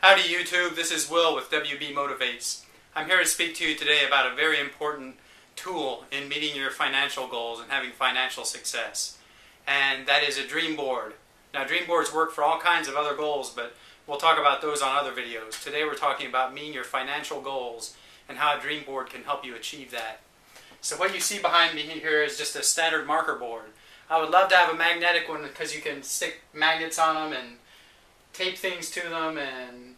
Howdy YouTube, this is Will with WBmotivates. I'm here to speak to you today about a very important tool in meeting your financial goals and having financial success. And that is a dream board. Now dream boards work for all kinds of other goals, but we'll talk about those on other videos. Today we're talking about meeting your financial goals and how a dream board can help you achieve that. So what you see behind me here is just a standard marker board. I would love to have a magnetic one because you can stick magnets on them and tape things to them and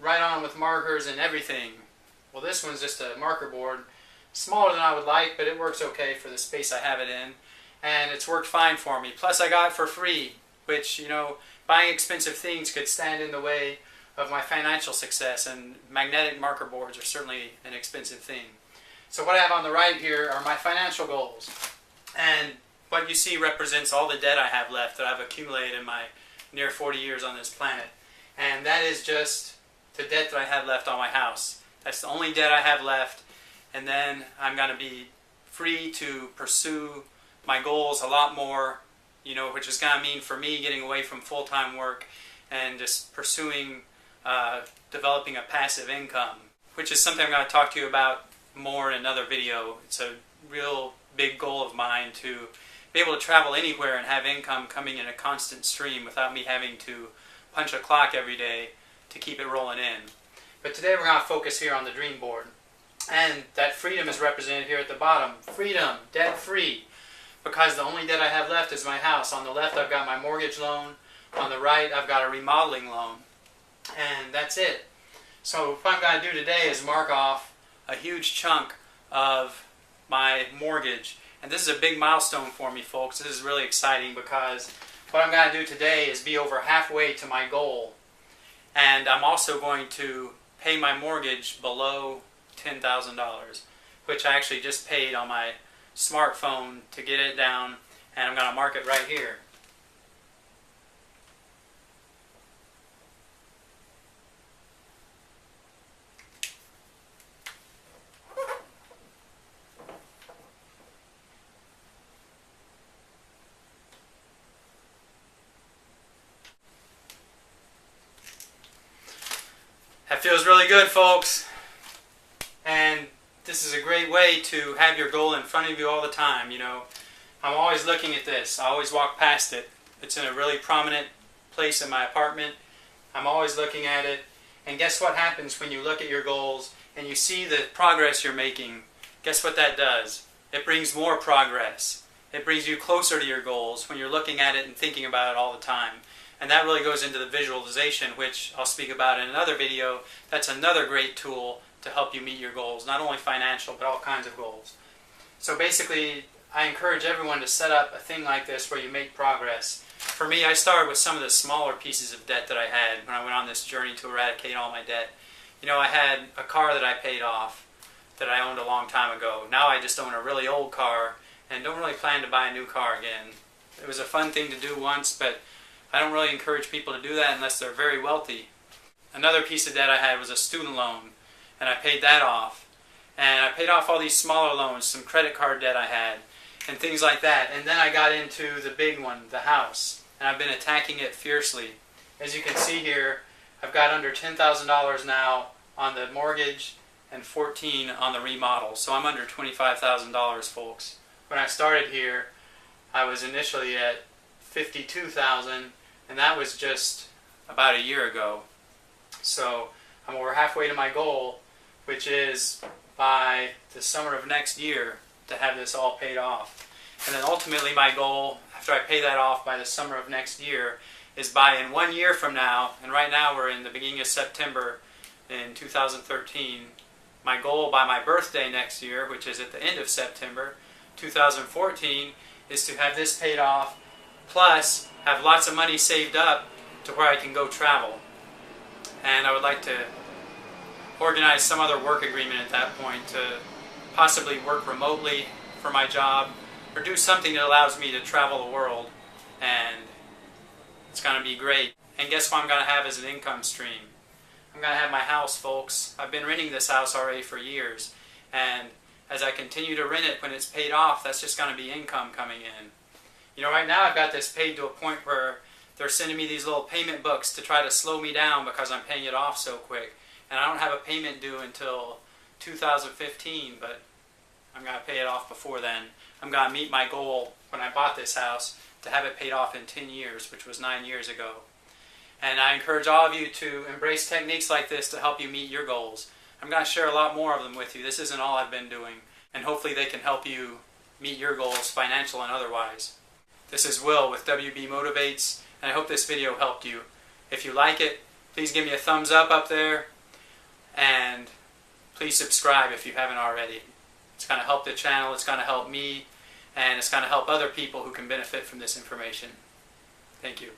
write on them with markers and everything. Well, this one's just a marker board, smaller than I would like, but it works okay for the space I have it in, and it's worked fine for me. Plus I got it for free, which, buying expensive things could stand in the way of my financial success, and magnetic marker boards are certainly an expensive thing. So what I have on the right here are my financial goals, and what you see represents all the debt I have left that I've accumulated in my near 40 years on this planet. And that is just the debt that I have left on my house. That's the only debt I have left, and then I'm going to be free to pursue my goals a lot more, which is going to mean for me getting away from full-time work and just pursuing developing a passive income, which is something I'm going to talk to you about more in another video. It's a real big goal of mine to be able to travel anywhere and have income coming in a constant stream without me having to punch a clock every day to keep it rolling in. But today we're going to focus here on the dream board. And that freedom is represented here at the bottom. Freedom, debt free. Because the only debt I have left is my house. On the left I've got my mortgage loan. On the right I've got a remodeling loan. And that's it. So what I'm going to do today is mark off a huge chunk of my mortgage. And this is a big milestone for me, folks. This is really exciting because what I'm going to do today is be over halfway to my goal. And I'm also going to pay my mortgage below $10,000, which I actually just paid on my smartphone to get it down, and I'm going to mark it right here. That feels really good, folks. And this is a great way to have your goal in front of you all the time. I'm always looking at this. I always walk past it. It's in a really prominent place in my apartment. I'm always looking at it. And guess what happens when you look at your goals and you see the progress you're making? Guess what that does? It brings more progress. It brings you closer to your goals when you're looking at it and thinking about it all the time. And that really goes into the visualization, which I'll speak about in another video. That's another great tool to help you meet your goals, not only financial, but all kinds of goals. So basically, I encourage everyone to set up a thing like this where you make progress. For me, I started with some of the smaller pieces of debt that I had when I went on this journey to eradicate all my debt. I had a car that I paid off that I owned a long time ago. Now I just own a really old car and don't really plan to buy a new car again. It was a fun thing to do once, but I don't really encourage people to do that unless they're very wealthy. Another piece of debt I had was a student loan, and I paid that off. And I paid off all these smaller loans, some credit card debt I had, and things like that. And then I got into the big one, the house, and I've been attacking it fiercely. As you can see here, I've got under $10,000 now on the mortgage and $14,000 on the remodel. So I'm under $25,000, folks. When I started here, I was initially at $52,000, and that was just about a year ago. So I'm over halfway to my goal, which is by the summer of next year to have this all paid off. And then ultimately my goal, after I pay that off by the summer of next year, is by in 1 year from now, and right now we're in the beginning of September in 2013, my goal by my birthday next year, which is at the end of September 2014, is to have this paid off, plus have lots of money saved up to where I can go travel. And I would like to organize some other work agreement at that point to possibly work remotely for my job or do something that allows me to travel the world, and it's going to be great. And guess what I'm going to have as an income stream? I'm going to have my house, folks. I've been renting this house already for years, and as I continue to rent it when it's paid off, that's just going to be income coming in. Right now I've got this paid to a point where they're sending me these little payment books to try to slow me down because I'm paying it off so quick. And I don't have a payment due until 2015, but I'm going to pay it off before then. I'm going to meet my goal when I bought this house to have it paid off in 10 years, which was 9 years ago. And I encourage all of you to embrace techniques like this to help you meet your goals. I'm going to share a lot more of them with you. This isn't all I've been doing. And hopefully they can help you meet your goals, financial and otherwise. This is Will with WBmotivates, and I hope this video helped you. If you like it, please give me a thumbs up there, and please subscribe if you haven't already. It's going to help the channel, it's going to help me, and it's going to help other people who can benefit from this information. Thank you.